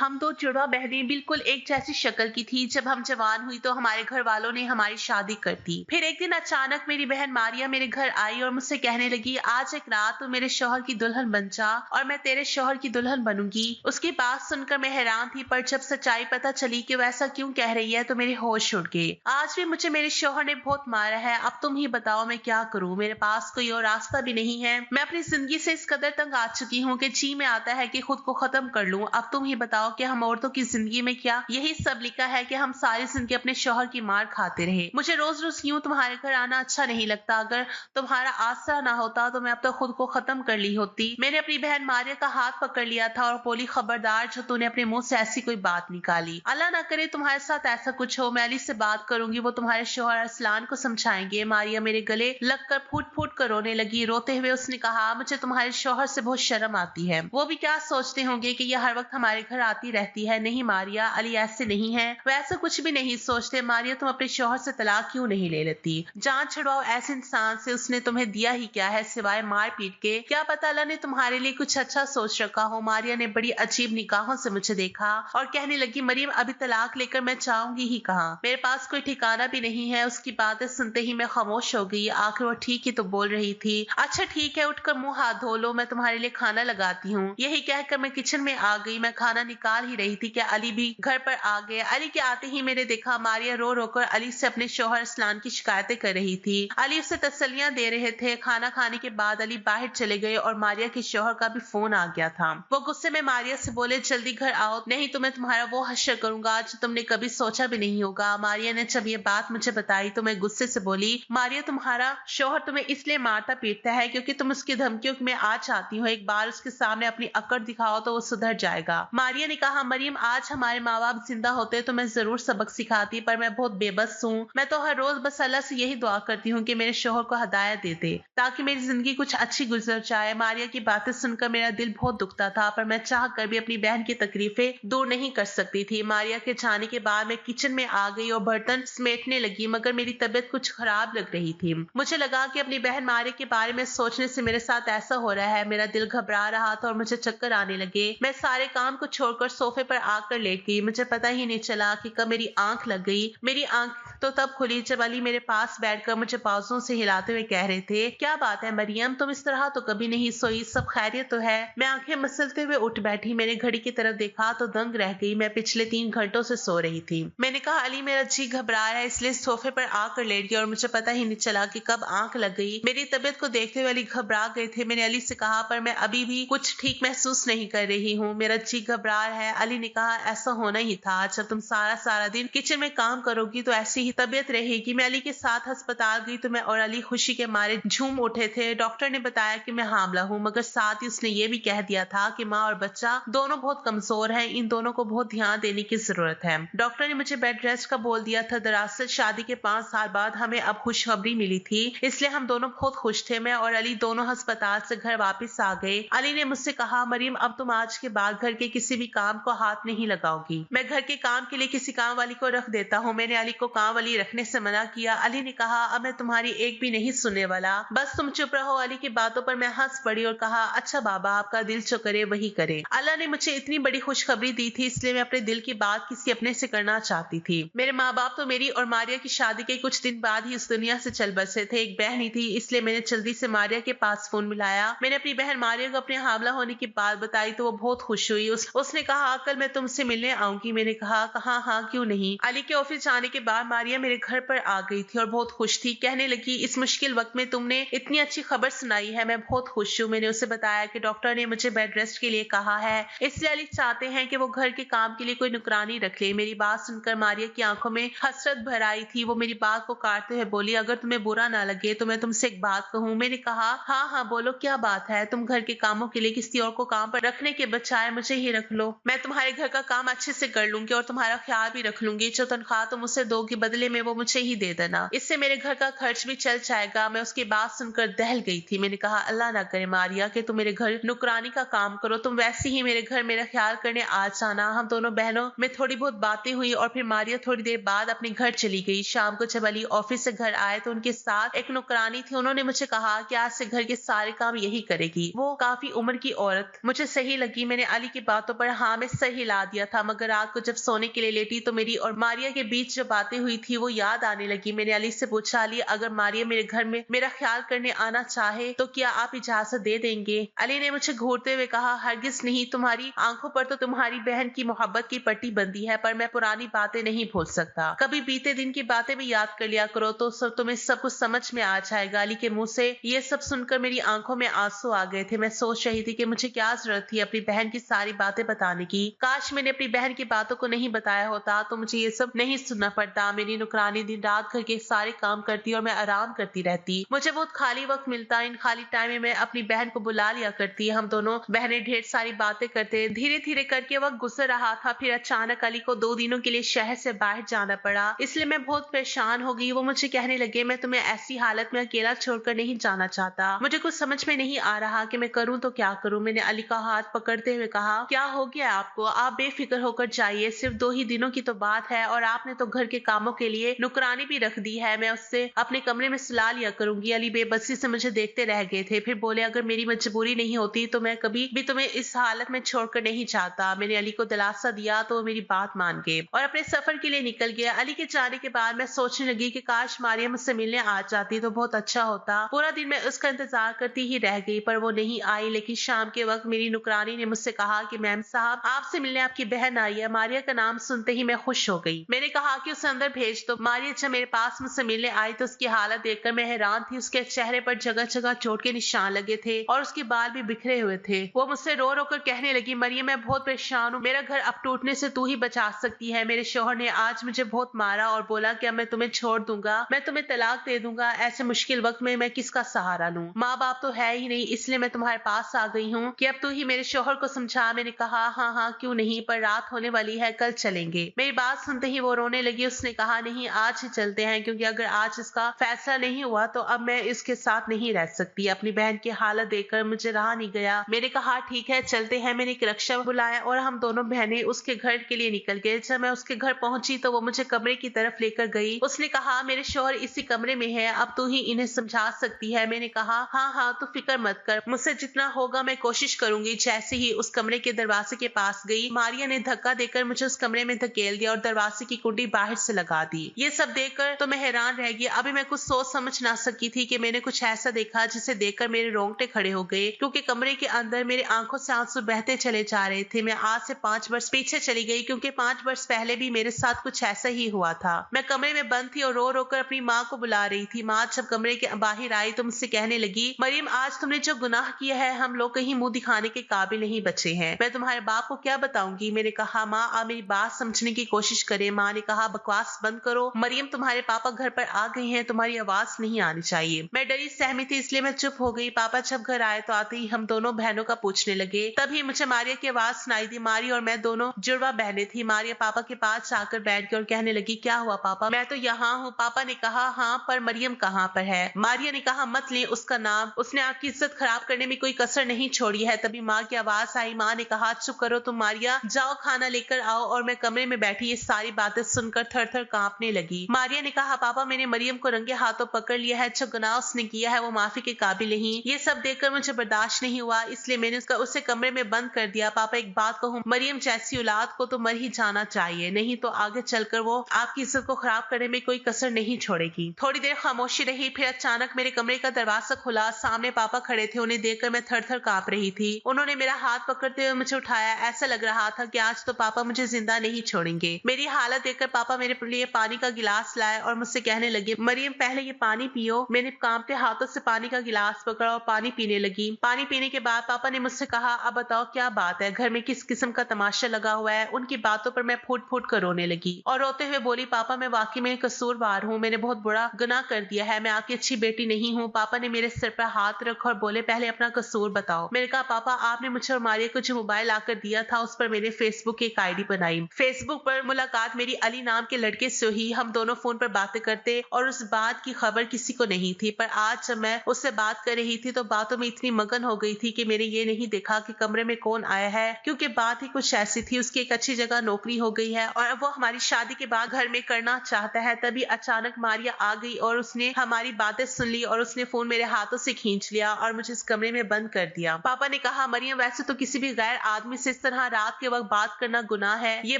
हम दो जुड़वा बहनें बिल्कुल एक जैसी शक्ल की थी। जब हम जवान हुई तो हमारे घर वालों ने हमारी शादी कर दी। फिर एक दिन अचानक मेरी बहन मारिया मेरे घर आई और मुझसे कहने लगी, आज एक रात तू मेरे शौहर की दुल्हन बन जा और मैं तेरे शौहर की दुल्हन बनूंगी। उसकी बात सुनकर मैं हैरान थी, पर जब सच्चाई पता चली कि वो ऐसा क्यों कह रही है तो मेरे होश उड़ गए। आज भी मुझे मेरे शौहर ने बहुत मारा है। अब तुम ही बताओ मैं क्या करूं? मेरे पास कोई और रास्ता भी नहीं है। मैं अपनी जिंदगी से इस कदर तंग आ चुकी हूँ कि जी में आता है कि खुद को खत्म कर लूं। अब तुम ही बताओ कि हम औरतों की जिंदगी में क्या यही सब लिखा है कि हम सारी जिंदगी अपने शौहर की मार खाते रहे? मुझे रोज रोज यूं तुम्हारे घर आना अच्छा नहीं लगता। अगर तुम्हारा आसरा ना होता तो मैं अब तक खुद को खत्म कर ली होती। मैंने अपनी बहन मारिया का हाथ पकड़ लिया था और बोली, खबरदार जो तूने अपने मुंह से ऐसी कोई बात निकाली। अल्लाह ना करे तुम्हारे साथ ऐसा कुछ हो। मैं अली से बात करूंगी, वो तुम्हारे शौहर अरसलान को समझाएंगे। मारिया मेरे गले लगकर फूट फूट कर रोने लगी। रोते हुए उसने कहा, मुझे तुम्हारे शौहर से बहुत शर्म आती है। वो भी क्या सोचते होंगे कि यह हर वक्त हमारे घर आती रहती है। नहीं मारिया, अली ऐसे नहीं है, वो ऐसा कुछ भी नहीं सोचते। मारिया, तुम अपने शौहर से तलाक क्यों नहीं ले लेती? जान छुड़वाओ ऐसे इंसान से, उसने तुम्हें दिया ही क्या है सिवाय मार पीट के? क्या पता अल्लाह ने तुम्हारे लिए कुछ अच्छा सोच रखा हो। मारिया ने बड़ी अजीब निगाहों से मुझे देखा और कहने लगी, मरियम अभी तलाक लेकर मैं चाहूंगी ही कहाँ? मेरे पास कोई ठिकाना भी नहीं है। उसकी बातें सुनते ही मैं खामोश हो गई। आखिर वो ठीक ही तो बोल रही थी। अच्छा ठीक है, उठकर मुंह हाथ धो लो, मैं तुम्हारे लिए खाना लगाती हूँ। यही कहकर मैं किचन में आ गई। मैं खाना निकाल ही रही थी कि अली भी घर पर आ गया। अली के आते ही मैंने देखा मारिया रो रो कर अली से अपने शौहर अरसलान की शिकायतें कर रही थी। अली उसे तसल्लियां दे रहे थे। खाना खाने के बाद अली बाहर चले गए और मारिया के शौहर का भी फोन आ गया था। वो गुस्से में मारिया से बोले, जल्दी घर आओ, नहीं तो मैं तुम्हारा वो हश्र करूंगा जो तुमने कभी सोचा भी नहीं होगा। मारिया ने जब ये बात मुझे बताई तो मैं गुस्से से बोली, मारिया तुम्हारा शौहर तुम्हें इसलिए मारता पीटता है क्योंकि तुम उसकी धमकियों में आ जाती हो। एक बार उसके सामने अपनी अकड़ दिखाओ तो वो सुधर जाएगा। मारिया ने कहा, मरियम आज हमारे माँ बाप जिंदा होते तो मैं जरूर सबक सिखाती, पर मैं बहुत बेबस हूँ। मैं तो हर रोज बस अल्लाह से यही दुआ करती हूँ कि मेरे शौहर को हिदायत दे दे ताकि मेरी जिंदगी कुछ अच्छी गुजर जाए। मारिया की बातें सुनकर मेरा दिल बहुत दुखता था, पर मैं चाह कर भी अपनी बहन की तकलीफें दूर नहीं कर सकती थी। मारिया के जाने के बाद मैं किचन में आ गई और बर्तन समेटने लगी, मगर मेरी तबीयत कुछ खराब लग रही थी। मुझे लगा कि अपनी बहन मारिया के बारे में सोचने से मेरे साथ ऐसा हो रहा है। मेरा दिल घबरा रहा था और मुझे चक्कर आने लगे। मैं सारे काम को छोड़कर सोफे पर आकर लेट गई। मुझे पता ही नहीं चला कि कब मेरी आंख लग गई। मेरी आंख तो तब खुली जब अली मेरे पास बैठकर मुझे बाजुओं से हिलाते हुए कह रहे थे, क्या बात है मरियम, तुम इस तरह तो कभी नहीं सोई, सब खैरियत तो है? मैं आंखें मसलते हुए उठ बैठी। मैंने घड़ी की तरफ देखा तो दंग रह गई। मैं पिछले 3 घंटों से सो रही थी। मैंने कहा, अली मेरा जी घबरा रहा है, इसलिए सोफे पर आकर लेट गई और मुझे पता ही नहीं चला कि कब आंख लग गई। मेरी तबीयत को देखते हुए अली घबरा गए थे। मैंने अली से कहा, पर मैं अभी भी कुछ ठीक महसूस नहीं कर रही हूँ, मेरा जी घबरा रहा है। अली ने कहा, ऐसा होना ही था, जब तुम सारा सारा दिन किचन में काम करोगी तो ऐसी ही तबीयत रहेगी। मैं अली के साथ अस्पताल गई तो मैं और अली खुशी के मारे झूम उठे थे। डॉक्टर ने बताया कि मैं हामला हूँ, मगर साथ ही उसने ये भी कह दिया था कि माँ और बच्चा दोनों बहुत कमजोर हैं, इन दोनों को बहुत ध्यान देने की जरूरत है। डॉक्टर ने मुझे बेड रेस्ट का बोल दिया था। दरअसल शादी के 5 साल बाद हमें अब खुशखबरी मिली थी, इसलिए हम दोनों बहुत खुश थे। मैं और अली दोनों अस्पताल से घर वापस आ गए। अली ने मुझसे कहा, मरियम अब तुम आज के बाद घर के किसी भी काम को हाथ नहीं लगाओगी, मैं घर के काम के लिए किसी काम वाली को रख देता हूँ। मैंने अली को काम वाली रखने से मना किया। अली ने कहा, अब मैं तुम्हारी एक भी नहीं सुनने वाला, बस तुम चुप रहो। अली की बातों पर मैं हंस पड़ी और कहा, अच्छा बाबा, आपका दिल जो करे वही करे। अल्लाह ने मुझे इतनी बड़ी खुशखबरी दी थी, इसलिए मैं अपने दिल की बात किसी अपने से करना चाहती थी। मेरे माँ बाप तो मेरी और मारिया की शादी के कुछ दिन बाद ही इस दुनिया से चल बसे थे। एक बहन ही थी, इसलिए मैंने जल्दी से मारिया के पास फोन मिलाया। मैंने अपनी बहन मारिया को अपने हामला होने की बात बताई तो वो बहुत खुश हुई। उसने कहा, कल मैं तुमसे मिलने आऊंगी। मैंने कहा, हाँ क्यों नहीं। अली के ऑफिस जाने के बाद मारिया मेरे घर पर आ गई थी और बहुत खुश थी। कहने लगी, इस मुश्किल वक्त में तुमने इतनी अच्छी खबर सुनाई है, मैं बहुत खुश हूँ। मैंने उसे बताया कि डॉक्टर ने मुझे बेड रेस्ट के लिए कहा है, इसलिए अली चाहते हैं कि वो घर के काम के लिए कोई नुकरानी रख ले। मेरी बात सुनकर मारिया की आंखों में हसरत भर आई थी। वो मेरी बात को काटते हुए बोली, अगर तुम्हें बुरा ना लगे तो मैं तुमसे एक बात कहूँ। मैंने कहा, हाँ बोलो, क्या बात है? तुम घर के कामों के लिए किसी और को काम पर रखने के बजाय मुझे ही रख लो। मैं तुम्हारे घर का काम अच्छे से कर लूंगी और तुम्हारा ख्याल भी रख लूंगी। जो तनख्वाह तुम उसे दोगी बदले में वो मुझे ही दे देना, इससे मेरे घर का खर्च भी चल जाएगा। मैं उसकी बात सुनकर दहल गई थी। मैंने कहा, अल्लाह ना करे मारिया कि तुम मेरे घर नुकरानी का काम करो, तुम वैसे ही मेरे घर मेरा ख्याल करने आ जाना। हम दोनों बहनों में थोड़ी बहुत बातें हुई और फिर मारिया थोड़ी देर बाद अपने घर चली गई। शाम को जब अली ऑफिस से घर आए तो उनके साथ एक नुकरानी थी। उन्होंने मुझे कहा कि आज से घर के सारे काम यही करेगी। वो काफी उम्र की औरत मुझे सही लगी। मैंने अली की बातों पर हाँ हाँ में सर हिला दिया था, मगर रात को जब सोने के लिए लेटी तो मेरी और मारिया के बीच जो बातें हुई थी वो याद आने लगी। मैंने अली से पूछा, अली अगर मारिया मेरे घर में मेरा ख्याल करने आना चाहे तो क्या आप इजाजत दे देंगे? अली ने मुझे घूरते हुए कहा, हरगिज नहीं, तुम्हारी आंखों पर तो तुम्हारी बहन की मोहब्बत की पट्टी बंदी है, पर मैं पुरानी बातें नहीं भूल सकता। कभी बीते दिन की बातें भी याद कर लिया करो तो तुम्हें सब कुछ समझ में आ जाएगा। अली के मुंह से ये सब सुनकर मेरी आंखों में आंसू आ गए थे। मैं सोच रही थी कि मुझे क्या जरूरत थी अपनी बहन की सारी बातें बताने की। काश मैंने अपनी बहन की बातों को नहीं बताया होता तो मुझे ये सब नहीं सुनना पड़ता। मेरी नुकरानी दिन रात घर के सारे काम करती और मैं आराम करती रहती। मुझे बहुत खाली वक्त मिलता, इन खाली टाइम में मैं अपनी बहन को बुला लिया करती। हम दोनों बहनें ढेर सारी बातें करते। धीरे धीरे करके वक्त गुजर रहा था। फिर अचानक अली को 2 दिनों के लिए शहर से बाहर जाना पड़ा, इसलिए मैं बहुत परेशान हो गई। वो मुझे कहने लगे, मैं तुम्हें ऐसी हालत में अकेला छोड़कर नहीं जाना चाहता। मुझे कुछ समझ में नहीं आ रहा कि मैं करूं तो क्या करूं। मैंने अली का हाथ पकड़ते हुए कहा, क्या हो गया आपको? आप बेफिक्र होकर जाइए, सिर्फ 2 ही दिनों की तो बात है और आपने तो घर के कामों के लिए नुकरानी भी रख दी है। मैं उससे अपने कमरे में सुला लिया करूंगी। अली बेबसी से मुझे देखते रह गए थे, फिर बोले, अगर मेरी मजबूरी नहीं होती तो मैं कभी भी तुम्हें इस हालत में छोड़कर नहीं चाहता। मैंने अली को दिलासा दिया तो वो मेरी बात मान गए और अपने सफर के लिए निकल गया। अली के जाने के बाद मैं सोचने लगी कि काश मारिया मुझसे मिलने आ जाती तो बहुत अच्छा होता। पूरा दिन मैं उसका इंतजार करती ही रह गई पर वो नहीं आई। लेकिन शाम के वक्त मेरी नुकरानी ने मुझसे कहा कि मैम साहब, आपसे मिलने आपकी बहन आई है। मारिया का नाम सुनते ही मैं खुश हो गई। मैंने कहा कि उसे अंदर भेज दो। मारिया जब मेरे पास मुझसे मिलने आई तो उसकी हालत देखकर मैं हैरान थी। उसके चेहरे पर जगह जगह चोट के निशान लगे थे और उसके बाल भी बिखरे हुए थे। वो मुझसे रो रो कर कहने लगी, मरियम मैं बहुत परेशान हूँ, मेरा घर अब टूटने से तू ही बचा सकती है। मेरे शौहर ने आज मुझे बहुत मारा और बोला कि अब मैं तुम्हें छोड़ दूंगा, मैं तुम्हें तलाक दे दूंगा। ऐसे मुश्किल वक्त में मैं किसका सहारा लूं? माँ बाप तो है ही नहीं, इसलिए मैं तुम्हारे पास आ गई हूँ कि अब तू ही मेरे शौहर को समझा। मैंने कहा, हाँ हाँ क्यों नहीं, पर रात होने वाली है, कल चलेंगे। मेरी बात सुनते ही वो रोने लगी। उसने कहा, नहीं आज ही चलते हैं, क्योंकि अगर आज इसका फैसला नहीं हुआ तो अब मैं इसके साथ नहीं रह सकती। अपनी बहन की हालत देखकर मुझे रहा नहीं गया। मैंने कहा, ठीक है चलते हैं। मैंने एक रिक्शा बुलाया और हम दोनों बहनें उसके घर के लिए निकल गए। जब मैं उसके घर पहुंची तो वो मुझे कमरे की तरफ लेकर गई। उसने कहा, मेरे शौहर इसी कमरे में है, अब तू ही इन्हें समझा सकती है। मैंने कहा, हाँ हाँ तू फिक्र मत कर, मुझसे जितना होगा मैं कोशिश करूंगी। जैसे ही उस कमरे के दरवाजे के पास गई, मारिया ने धक्का देकर मुझे उस कमरे में धकेल दिया और दरवाजे की कुंडी बाहर से लगा दी। ये सब देखकर तो मैं हैरान रह गई। अभी मैं कुछ सोच समझ ना सकी थी कि मैंने कुछ ऐसा देखा जिसे देखकर मेरे रोंगटे खड़े हो गए, क्योंकि कमरे के अंदर मेरी आंखों से आंसू बहते चले जा रहे थे। मैं आज से 5 वर्ष पीछे चली गई, क्योंकि 5 वर्ष पहले भी मेरे साथ कुछ ऐसा ही हुआ था। मैं कमरे में बंद थी और रो रो कर अपनी माँ को बुला रही थी। माँ जब कमरे के बाहर आई तो मुझसे कहने लगी, मरियम आज तुमने जो गुनाह किया है हम लोग कहीं मुंह दिखाने के काबिल नहीं बचे हैं। मैं तुम्हारे बाप को क्या बताऊंगी? मैंने कहा, माँ आप मेरी बात समझने की कोशिश करे। माँ ने कहा, बकवास बंद करो, मरियम तुम्हारे पापा घर पर आ गए हैं, तुम्हारी आवाज नहीं आनी चाहिए। मैं डरी सहमी थी इसलिए मैं चुप हो गई। पापा जब घर आए तो आते ही हम दोनों बहनों का पूछने लगे। तभी मुझे मारिया की आवाज सुनाई दी। मारिया और मैं दोनों जुड़वा बहनें थी। मारिया पापा के पास जाकर बैठ गई और कहने लगी, क्या हुआ पापा? मैं तो यहाँ हूँ। पापा ने कहा, हाँ पर मरियम कहाँ पर है? मारिया ने कहा, मत ले उसका नाम, उसने आपकी इज्जत खराब करने में कोई कसर नहीं छोड़ी है। तभी माँ की आवाज आई। माँ ने कहा, चुप करो तुम मारिया, जाओ खाना लेकर आओ। और मैं कमरे में बैठी ये सारी बातें सुनकर थर थर कांपने लगी। मारिया ने कहा, पापा मैंने मरियम को रंगे हाथों पकड़ लिया है, जो गुनाह उसने किया है वो माफी के काबिल नहीं। ये सब देखकर मुझे बर्दाश्त नहीं हुआ, इसलिए मैंने उसे कमरे में बंद कर दिया। पापा एक बात कहूँ, मरियम जैसी औलाद को तो मर ही जाना चाहिए, नहीं तो आगे चलकर वो आपकी इज्जत को खराब करने में कोई कसर नहीं छोड़ेगी। थोड़ी देर खामोशी रही, फिर अचानक मेरे कमरे का दरवाजा खुला। सामने पापा खड़े थे। उन्हें देखकर मैं थर थर कांप रही थी। उन्होंने मेरा हाथ पकड़ते हुए मुझे उठाया। ऐसा लग रहा था कि आज तो पापा मुझे जिंदा नहीं छोड़ेंगे। मेरी हालत देखकर पापा मेरे लिए पानी का गिलास लाए और मुझसे कहने लगे, मरियम पहले ये पानी पियो। मैंने कांपते हाथों से पानी का गिलास पकड़ा और पानी पीने लगी। पानी पीने के बाद पापा ने मुझसे कहा, अब बताओ क्या बात है, घर में किस किस्म का तमाशा लगा हुआ है? उनकी बातों पर मैं फूट फूट कर रोने लगी और रोते हुए बोली, पापा मैं वाकई में कसूरवार हूँ, मैंने बहुत बड़ा गुनाह कर दिया है, मैं आपकी अच्छी बेटी नहीं हूँ। पापा ने मेरे सिर पर हाथ रखा और बोले, पहले अपना कसूर बताओ। मैंने कहा, पापा आपने मुझे और मारिया को जो मोबाइल आकर दिया था उस पर मैंने फेसबुक की एक आईडी बनाई। फेसबुक पर मुलाकात मेरी अली नाम के लड़के से हुई। हम दोनों फोन पर बातें करते और उस बात की खबर किसी को नहीं थी। पर आज जब मैं उससे बात कर रही थी तो बातों में इतनी मगन हो गई थी कि मैंने ये नहीं देखा कि कमरे में कौन आया है, क्योंकि बात ही कुछ ऐसी थी। उसकी एक अच्छी जगह नौकरी हो गई है और वो हमारी शादी के बाद घर में करना चाहता है। तभी अचानक मारिया आ गई और उसने हमारी बातें सुन ली और उसने फोन मेरे हाथों से खींच लिया और मुझे इस कमरे में बंद कर दिया। पापा ने कहा, मरियम वैसे तो किसी भी गैर आदमी से इस तरह रात के वक्त बात करना गुनाह है? ये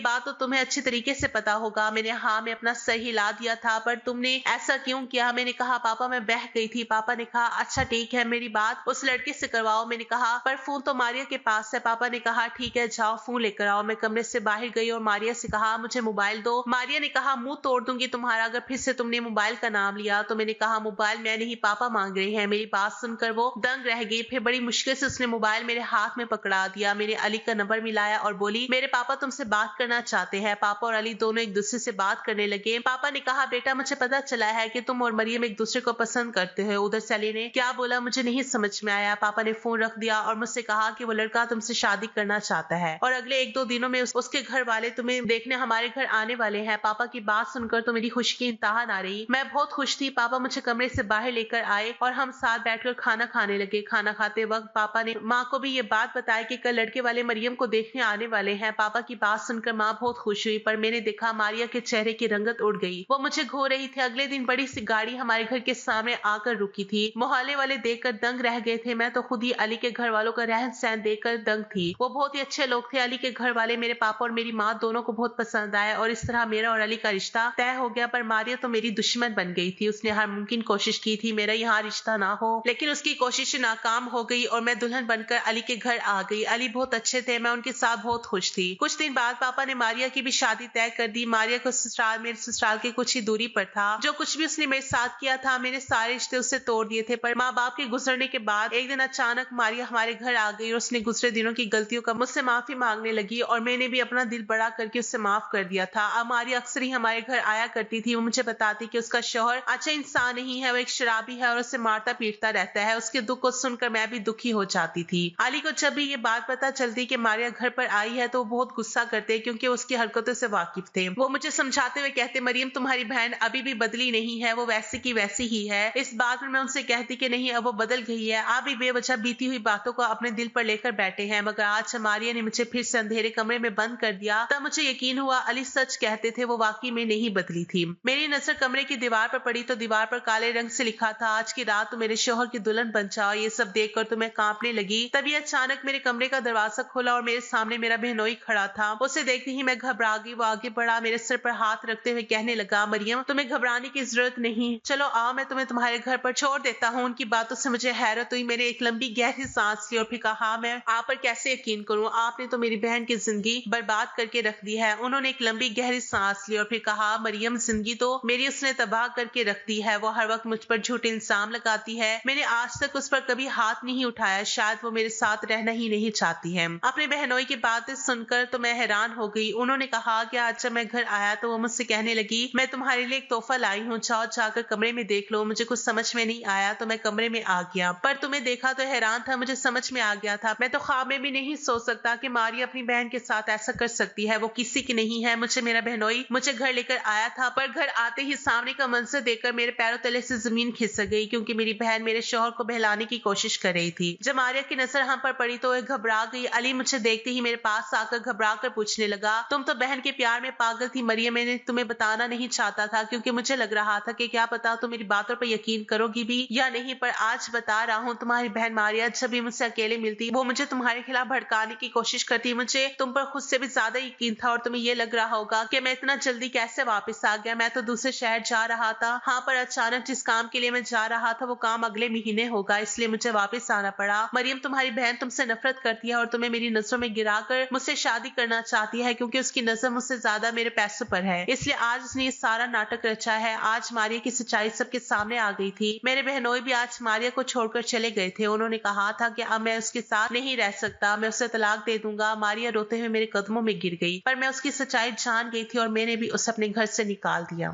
बात तो तुम्हें अच्छी तरीके से पता होगा। मैंने हाँ में अपना सर हिला दिया था, पर तुमने ऐसा क्यों किया? मैंने कहा पापा मैं बह गई थी। पापा ने कहा अच्छा ठीक है, मेरी बात उस लड़के से करवाओ। मैंने कहा पर फोन तो मारिया के पास है। पापा ने कहा ठीक है जाओ फोन लेकर आओ। मैं कमरे से बाहर गई और मारिया से कहा मुझे मोबाइल दो। मारिया ने कहा मुंह तोड़ दूंगी तुम्हारा अगर फिर से तुमने मोबाइल का नाम लिया तो। मैंने कहा मोबाइल मैं नहीं, पापा मांग रहे हैं। मेरी बात सुनकर वो दंग रह गई। फिर बड़ी मुश्किल से उसने मोबाइल मेरे हाथ में पकड़ा दिया। मैंने अली का नंबर मिलाया और बोली मेरे पापा तुमसे बात करना चाहते हैं। पापा और अली दोनों एक दूसरे से बात करने लगे। पापा ने कहा बेटा मुझे पता चला है कि तुम और मरियम एक दूसरे को पसंद करते हो। उधर से अली ने क्या बोला मुझे नहीं समझ में आया। पापा ने फोन रख दिया और मुझसे कहा कि वो लड़का तुमसे शादी करना चाहता है और अगले 1-2 दिनों में उसके घर वाले तुम्हें देखने हमारे घर आने वाले हैं। पापा की बात सुनकर तो मेरी खुशी की इंतहा ना रही। मैं बहुत खुश थी। पापा मुझे कमरे से बाहर लेकर आए और हम साथ बैठकर खाना खाने लगे। खाना खाते वक्त पापा ने माँ को भी ये बात बताई कि कल लड़के वाले मरियम को देखने आने वाले हैं। पापा की बात सुनकर माँ बहुत खुश हुई, पर मैंने देखा मारिया के चेहरे की रंगत उड़ गई। वो मुझे घो रही थी। अगले दिन बड़ी सी गाड़ी हमारे घर के सामने आकर रुकी थी। मोहल्ले वाले देखकर दंग रह गए थे। मैं तो खुद ही अली के घर वालों का रहन सहन देखकर दंग थी। वो बहुत ही अच्छे लोग थे। अली के घर वाले मेरे पापा और मेरी माँ दोनों को बहुत पसंद आए और इस तरह मेरा और अली का रिश्ता तय हो गया। पर मारिया तो मेरी दुश्मन बन गई थी। उसने हर मुमकिन कोशिश की थी मेरा यहाँ रिश्ता ना हो, लेकिन उसकी कोशिश नाकाम हो गई और मैं दुल्हन बनकर अली के घर आ गई। अली बहुत अच्छे थे, मैं उनके साथ बहुत खुश थी। कुछ दिन बाद पापा ने मारिया की भी शादी तय कर दी। मारिया को ससुराल मेरे ससुराल के कुछ ही दूरी पर था। जो कुछ भी उसने मेरे साथ किया था मैंने सारे रिश्ते उससे तोड़ दिए थे। पर माँ बाप के गुजरने के बाद एक दिन अचानक मारिया हमारे घर आ गई और उसने गुजरे दिनों की गलतियों का मुझसे माफी मांगने लगी और मैंने भी अपना दिल बड़ा करके उससे माफ कर दिया था। अब मारिया अक्सर ही हमारे घर आया करती थी। वो मुझे बताती कि उसका शौहर अच्छा इंसान नहीं है, वो एक शराबी है और उसे मारता पीटता रहता है। उसके दुख को सुनकर मैं भी दुखी हो जाती थी। अली को जब भी ये बात पता चलती कि मारिया घर पर आई है तो वो बहुत गुस्सा करते क्योंकि उसकी हरकतों से वाकिफ थे। वो मुझे समझाते हुए कहते मरियम तुम्हारी बहन अभी भी बदली नहीं है, वो वैसी की वैसी ही है। इस बात में मैं उनसे कहती कि नहीं अब वो बदल गई है। आप भी बेवजह बीती हुई बातों को अपने दिल पर लेकर बैठे हैं। मगर आज मारिया ने मुझे फिर से अंधेरे कमरे में बंद कर दिया। तब मुझे यकीन हुआ अली सच कहते थे, वो वाकई में नहीं बदली थी। मेरी नजर कमरे की दीवार पर पड़ी तो दीवार पर काले रंग से लिखा था आज की रात तो मेरे शौहर की दुल्हन बन जाओ। ये सब देखकर तो मैं कांपने लगी। तभी अचानक मेरे कमरे का दरवाजा खुला और मेरे सामने मेरा बहनोई खड़ा था। उसे देखते ही मैं घबरा गई। वो आगे बढ़ा, मेरे सर पर हाथ रखते हुए कहने लगा मरियम तुम्हें घबराने की जरूरत नहीं, चलो आओ मैं तुम्हें तुम्हारे घर पर छोड़ देता हूँ। उनकी बातों से मुझे हैरत हुई। मैंने एक लंबी गहरी सांस ली और फिर कहा मैं आप पर कैसे यकीन करूं, आपने तो मेरी बहन की जिंदगी बर्बाद करके रख दी है। उन्होंने एक लंबी गहरी सांस ली और फिर कहा मरियम जिंदगी तो मेरी उसने तबाह करके रख दी है। वो हर वक्त मुझ पर झूठे इल्जाम लगाती है। मैंने आज तक उस पर कभी हाथ नहीं उठाया। शायद वो मेरे साथ रहना ही नहीं चाहती है। अपने बहनोई की बातें सुनकर तो मैं हैरान हो गई। उन्होंने कहा कि आज जब मैं घर आया तो वो मुझसे कहने लगी मैं तुम्हारे लिए एक तोहफा लाई हूँ, जाओ जाकर कमरे में देख लो। मुझे कुछ समझ में नहीं आया तो मैं कमरे में आ गया, पर तुम्हें देखा तो हैरान था। मुझे समझ में आ गया था। मैं तो ख्वाब में भी नहीं सोच सकता कि मारिया अपनी बहन के साथ ऐसा कर सकती है। वो किसी की नहीं है। मुझे मेरा बहनोई मुझे घर लेकर आया था, पर घर आते ही सामने का मंजर देखकर मेरे पैरों तले से जमीन खिसक गई क्योंकि मेरी बहन मेरे शौहर को बहलाने की कोशिश कर रही थी। जब मारिया की नजर हम पर पड़ी तो वह घबरा गई। अली मुझे देखते ही मेरे पास आकर घबरा कर पूछने लगा तुम तो बहन के प्यार में पागल थी मरियम। मैंने तुम्हें बताना नहीं चाहता था क्योंकि मुझे लग रहा था कि क्या पता तुम मेरी बातों पर यकीन करोगी भी या नहीं, पर आज बता रहा हूँ। तुम्हारी बहन मारिया जब भी मुझसे अकेले मिलती वो मुझे तुम्हारे खिलाफ भड़काने की कोशिश करती। मुझे तुम पर खुद से भी ज्यादा यकीन था और तुम्हें ये लग रहा होगा कि मैं इतना जल्दी कैसे वापस आ गया। मैं तो दूसरे शहर जा रहा था। हाँ, पर अचानक जिस काम के लिए मैं जा रहा था वो काम अगले महीने होगा, इसलिए मुझे वापस आना पड़ा। मरियम तुम्हारी बहन तुमसे नफरत करती है और तुम्हें मेरी नजरों में गिराकर मुझसे शादी करना चाहती है क्योंकि उसकी नजर मुझसे ज्यादा मेरे पैसों पर है। इसलिए आज उसने ये सारा नाटक रचा है। आज मारिया की सच्चाई सबके सामने आ गई थी। मेरे बहनोई भी आज मारिया को छोड़कर चले गए थे। उन्होंने कहा था कि अब मैं उसके साथ नहीं रह सकता, मैं उसे तलाक दे दूंगा। मारिया रोते हुए मेरे कदमों में गिर गई, पर मैं उसकी सच्चाई जान गई थी और मैंने भी उसे अपने घर से निकाल दिया।